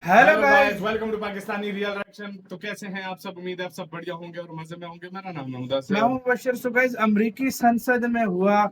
Hello hello guys. Guys, welcome to Pakistani real reaction. तो कैसे हैं आप सब? उम्मीद है आप सब बढ़िया होंगे और मजे में होंगे। मेरा नाम है मैं मुदस्सिर। हूं बशर। सो गाइस, अमेरिकी संसद में हुआ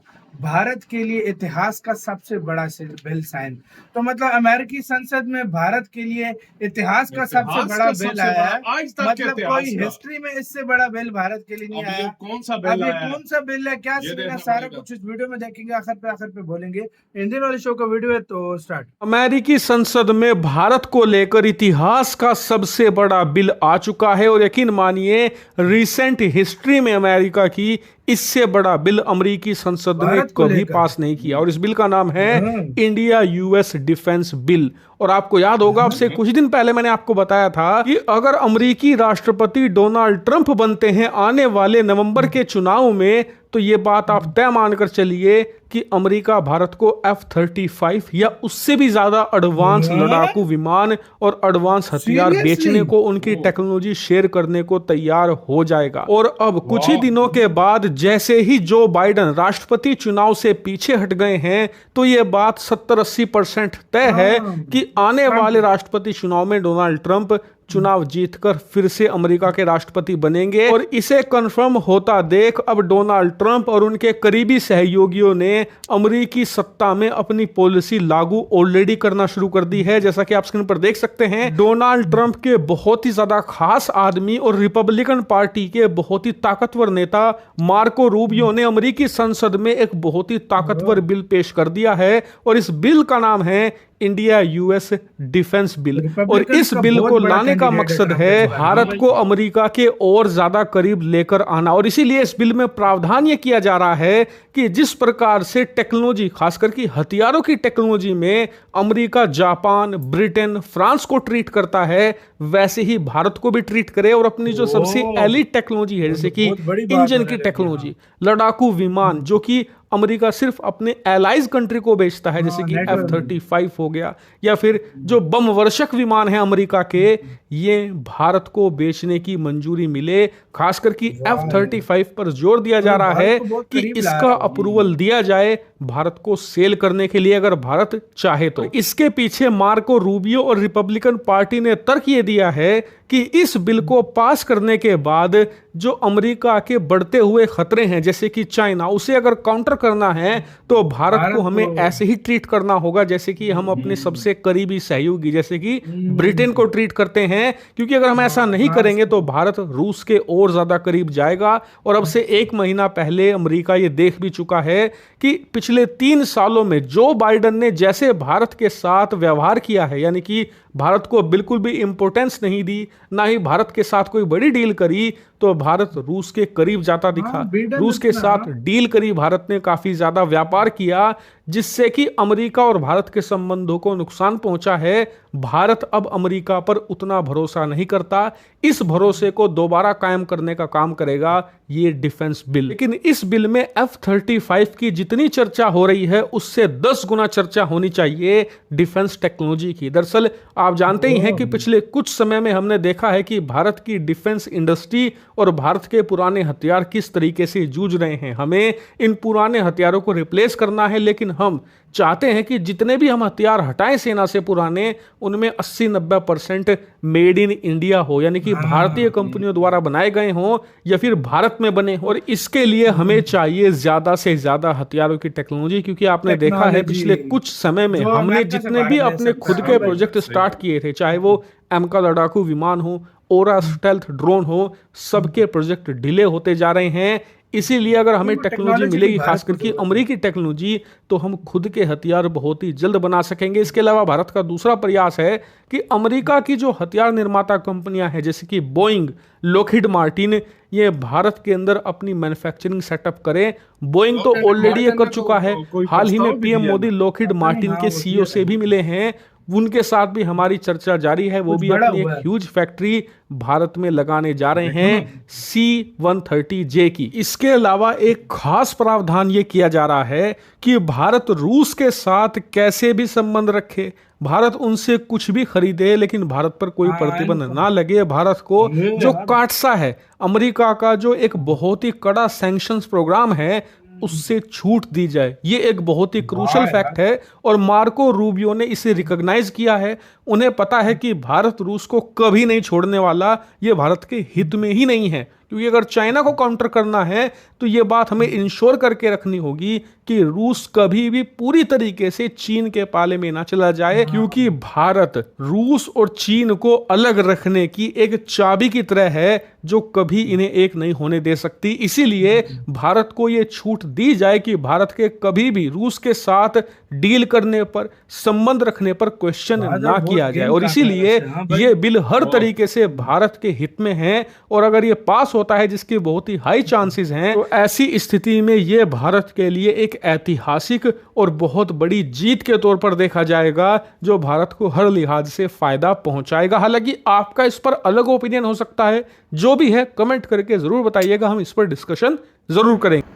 भारत के लिए इतिहास का सबसे बड़ा बिल साइन। तो मतलब अमेरिकी संसद में भारत के लिए इतिहास का सबसे इतिहास बड़ा का बिल सबसे आया बड़ा है। आज तक के मतलब कोई इतिहास का। हिस्ट्री में इससे बड़ा बिल भारत के लिए नहीं अब ये आया। कौन सा बिल अब ये आया है? कौन सा बिल है, क्या ये सीन है, देखना सारा पड़ेगा। कुछ इस वीडियो में देखेंगे। आखिर पे बोलेंगे। इंडियन वाले शो का वीडियो है, तो स्टार्ट। अमेरिकी संसद में भारत को लेकर इतिहास का सबसे बड़ा बिल आ चुका है और यकीन मानिए रिसेंट हिस्ट्री में अमेरिका की इससे बड़ा बिल अमेरिकी संसद ने भारत को कभी लेकर। पास नहीं किया और इस बिल का नाम है हम्म। India US defence bill. और आपको याद होगा, अब से कुछ दिन पहले मैंने आपको बताया था कि अगर अमेरिकी राष्ट्रपति डोनाल्ड ट्रंप बनते हैं आने वाले नवंबर के चुनाव में, तो ये बात आप तय मानकर चलिए कि अमेरिका भारत को F-35 या उससे भी ज्यादा एडवांस लड़ाकू विमान और एडवांस हथियार सीरियसली? बेचने को, उनकी टेक्नोलॉजी शेयर करने को तैयार हो जाएगा। और अब कुछ ही दिनों के बाद जैसे ही जो बाइडन राष्ट्रपति चुनाव से पीछे हट गए हैं, तो ये बात 70-80% तय है कि आने वाले राष्ट्रपति चुनाव में डोनाल्ड ट्रंप चुनाव जीतकर फिर से अमेरिका के राष्ट्रपति बनेंगे। और इसे कंफर्म होता देख अब डोनाल्ड ट्रंप और उनके करीबी सहयोगियों ने अमेरिकी सत्ता में अपनी पॉलिसी लागू ऑलरेडी करना शुरू कर दी है। जैसा कि आप स्क्रीन पर देख सकते हैं, डोनाल्ड ट्रंप के बहुत ही ज्यादा खास आदमी और रिपब्लिकन पार्टी के बहुत ही ताकतवर नेता मार्को रूबियो ने अमेरिकी संसद में एक बहुत ही ताकतवर बिल पेश कर दिया है और इस बिल का नाम है इंडिया यूएस डिफेंस बिल। और इस बिल को लाने का मकसद है भारत को अमेरिका के और ज्यादा करीब लेकर आना। और इसीलिए इस बिल में प्रावधान ये किया जा रहा है कि जिस प्रकार से टेक्नोलॉजी, खासकर की हथियारों की टेक्नोलॉजी में अमेरिका, जापान, ब्रिटेन, फ्रांस को ट्रीट करता है, वैसे ही भारत को भी ट्रीट करे और अपनी जो सबसे एलिट टेक्नोलॉजी है, जैसे कि इंजन की टेक्नोलॉजी, लड़ाकू विमान, जो कि अमेरिका सिर्फ अपने एलाइज कंट्री को बेचता है, जैसे कि F-35 हो गया, या फिर जो बम वर्षक विमान है अमेरिका के, ये भारत को बेचने की मंजूरी मिले। खासकर कि F-35 पर जोर दिया जा रहा है कि इसका अप्रूवल दिया जाए भारत को सेल करने के लिए, अगर भारत चाहे तो। इसके पीछे मार्को रूबियो और रिपब्लिकन पार्टी ने तर्क ये दिया है कि इस बिल को पास करने के बाद जो अमेरिका के बढ़ते हुए खतरे हैं, जैसे कि चाइना, उसे अगर काउंटर करना है तो भारत को हमें ऐसे ही ट्रीट करना होगा जैसे कि हम अपने सबसे करीबी सहयोगी जैसे कि ब्रिटेन को ट्रीट करते हैं। क्योंकि अगर हम ऐसा नहीं करेंगे तो भारत रूस के और ज्यादा करीब जाएगा। और अब से 1 महीना पहले अमेरिका ये देख भी चुका है कि पिछले 3 सालों में जो बाइडन ने जैसे भारत के साथ व्यवहार किया है, यानी कि भारत को बिल्कुल भी इंपोर्टेंस नहीं दी, ना ही भारत के साथ कोई बड़ी डील करी, तो भारत रूस के करीब जाता दिखा। रूस के साथ डील करी भारत ने, काफी ज्यादा व्यापार किया, जिससे कि अमेरिका और भारत के संबंधों को नुकसान पहुंचा है। भारत अब अमेरिका पर उतना भरोसा नहीं करता। इस भरोसे को दोबारा कायम करने का काम करेगा ये डिफेंस बिल। लेकिन इस बिल में F-35 की जितनी चर्चा हो रही है उससे 10 गुना चर्चा होनी चाहिए डिफेंस टेक्नोलॉजी की। दरअसल आप जानते ही हैं कि पिछले कुछ समय में हमने देखा है कि भारत की डिफेंस इंडस्ट्री और भारत के पुराने हथियार किस तरीके से जूझ रहे हैं। हमें इन पुराने हथियारों को रिप्लेस करना है, लेकिन हम चाहते हैं कि जितने भी हम हथियार हटाएं सेना से पुराने, उनमें 80-90% मेड इन इंडिया हो, यानी कि भारतीय कंपनियों द्वारा बनाए गए हों या फिर भारत में बने। और इसके लिए हमें चाहिए ज्यादा से ज्यादा हथियारों की टेक्नोलॉजी, क्योंकि आपने देखा है पिछले कुछ समय में हमने जितने भी अपने खुद के प्रोजेक्ट स्टार्ट किए थे, चाहे वो एमका लड़ाकू विमान हो, ओरा स्टेल्थ ड्रोन हो, सबके प्रोजेक्ट डिले होते जा रहे हैं। इसीलिए अगर हमें टेक्नोलॉजी मिलेगी, खास करके अमेरिकी टेक्नोलॉजी, तो हम खुद के हथियार बहुत ही जल्द बना सकेंगे। इसके अलावा भारत का दूसरा प्रयास है कि अमेरिका की जो हथियार निर्माता कंपनियां हैं, जैसे कि बोइंग, लॉकहीड मार्टिन, ये भारत के अंदर अपनी मैन्युफैक्चरिंग सेटअप करें। बोइंग तो ऑलरेडी ये कर चुका है। हाल ही में पीएम मोदी लॉकहीड मार्टिन के सीईओ से भी मिले हैं, उनके साथ भी हमारी चर्चा जारी है। वो भी अपनी एक ह्यूज फैक्ट्री भारत में लगाने जा रहे हैं C-130J की। इसके अलावा एक खास प्रावधान ये किया जा रहा है कि भारत रूस के साथ कैसे भी संबंध रखे, भारत उनसे कुछ भी खरीदे, लेकिन भारत पर कोई प्रतिबंध ना लगे। भारत को जो काटसा है अमेरिका का, जो एक बहुत ही कड़ा सैंक्शंस प्रोग्राम है, उससे छूट दी जाए। ये एक बहुत ही क्रूशल फैक्ट है और मार्को रूबियो ने इसे रिकॉग्नाइज किया है। उन्हें पता है कि भारत रूस को कभी नहीं छोड़ने वाला, ये भारत के हित में ही नहीं है। क्योंकि अगर चाइना को काउंटर करना है तो ये बात हमें इंश्योर करके रखनी होगी कि रूस कभी भी पूरी तरीके से चीन के पाले में ना चला जाए, क्योंकि भारत रूस और चीन को अलग रखने की एक चाबी की तरह है जो कभी इन्हें एक नहीं होने दे सकती। इसीलिए भारत को यह छूट दी जाए कि भारत के कभी भी रूस के साथ डील करने पर, संबंध रखने पर क्वेश्चन ना किया जाए। और इसीलिए यह बिल हर तरीके से भारत के हित में है, और अगर यह पास होता है, जिसके बहुत ही हाई चांसेस हैं, तो ऐसी स्थिति में यह भारत के लिए एक ऐतिहासिक और बहुत बड़ी जीत के तौर पर देखा जाएगा, जो भारत को हर लिहाज से फायदा पहुंचाएगा। हालांकि आपका इस पर अलग ओपिनियन हो सकता है, जो भी है कमेंट करके जरूर बताइएगा, हम इस पर डिस्कशन जरूर करेंगे।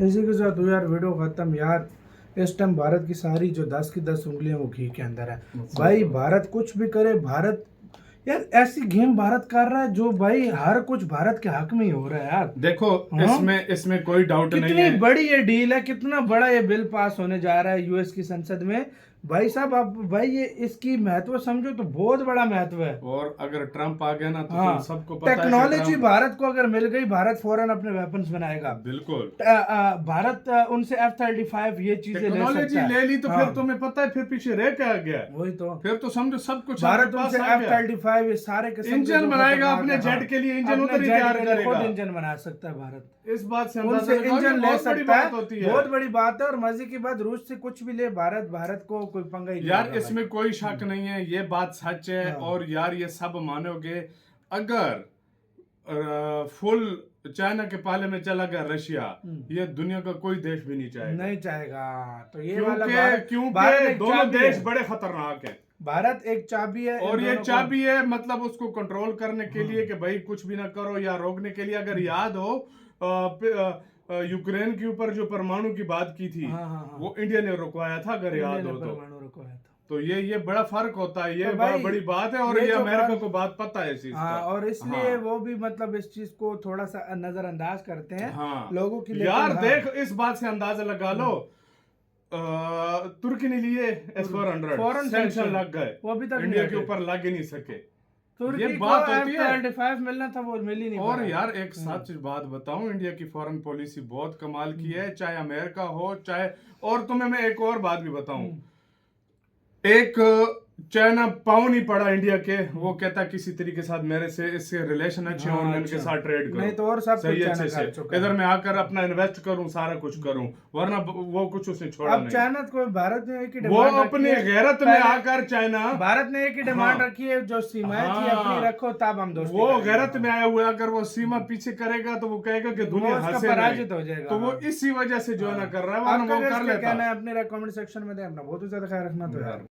इसी के साथ हुई यार वीडियो खत्म यार। इस टाइम भारत की सारी जो 10 की 10 उंगलियां वो घी के अंदर है भाई। भारत कुछ भी करे, भारत यार ऐसी गेम भारत कर रहा है जो भाई हर कुछ भारत के हक में ही हो रहा है यार। देखो इसमें कोई डाउट नहीं है। कितनी बड़ी ये डील है, कितना बड़ा ये बिल पास होने जा रहा है यूएस की संसद में भाई साहब। आप भाई ये इसकी महत्व समझो तो बहुत बड़ा महत्व है। और अगर ट्रम्प आ गया ना तो हाँ, सबको पता है टेक्नोलॉजी भारत को अगर मिल गई, भारत फौरन अपने वेपन्स बनाएगा। बिल्कुल भारत उनसे F-35 ये चीजें ले सकता है। टेक्नोलॉजी ले ली तो हाँ। फिर तुम्हें पता है फिर पीछे रह क्या गया। वही तो, फिर तो समझो सब कुछ भारत उनसे F-35 ये सारे इंजन बनाएगा अपने जेट के लिए, इंजन उधर ही तैयार करेगा। खुद इंजन बना सकता है भारत। इस बात से उनसे इंजन ले सकता है, है। बहुत बड़ी बात है। और मजे की बात, रूस से कुछ भी ले भारत को कोई पंगा ही नहीं यार, होगा इसमें कोई शक नहीं है, ये बात सच है। और यार ये सब मानोगे, अगर फुल चाइना के पाले में चला गया रशिया, ये दुनिया का कोई देश भी नहीं चाहेगा। तो ये क्योंकि दोनों देश बड़े खतरनाक हैं। भारत एक चाबी है, और ये चाबी है मतलब उसको कंट्रोल करने के लिए कि भाई कुछ भी ना करो, या रोकने के लिए। अगर याद हो यूक्रेन के ऊपर जो परमाणु की बात की थी, वो इंडिया ने रुकवाया था, अगर याद हो तो ये बड़ा फर्क होता है। ये बहुत बड़ी बात है, और ये अमेरिका को बात पता है इस चीज का। और इसलिए वो भी मतलब इस चीज को थोड़ा सा नजरअंदाज करते हैं लोगों की। यार देख, इस बात से अंदाजा लगा लो, तुर्की ने लिए S-400 सैंक्शन लग गए, वो अभी तक इंडिया के ऊपर लग ही नहीं सके। ये बात होती है। F-35 मिलना था, वो मिल ही नहीं। और यार एक सच बात बताऊं, इंडिया की फॉरेन पॉलिसी बहुत कमाल की है, चाहे अमेरिका हो चाहे। और तुम्हें मैं एक और बात भी बताऊं, एक चाइना पाँव नहीं पड़ा इंडिया के, वो कहता किसी तरीके साथ मेरे से इससे रिलेशन अच्छे हों, मैं इनके साथ ट्रेड करूं, नहीं तो और सब सही अच्छे से इधर मैं आकर अपना इन्वेस्ट करूं, सारा कुछ करूं, वरना वो कुछ उसने छोड़ा नहीं। चाइना को भारत ने एक ही वो अपनी गैरत में आकर चाइना, भारत ने एक ही डिमांड रखी है, जो सीमाएं थी अपनी रखो, तब हम दोस्ती। वो गैरत में आया हुआ, अगर वो सीमा पीछे करेगा तो वो कहेगा कि दुनिया पराजित हो जाएगा। तो वो इसी वजह से जो है ना कर रहा है, वरना वो कर लेता है। अपने कमेंट सेक्शन में दे। अपना बहुत ज्यादा ख्याल रखना तो यार।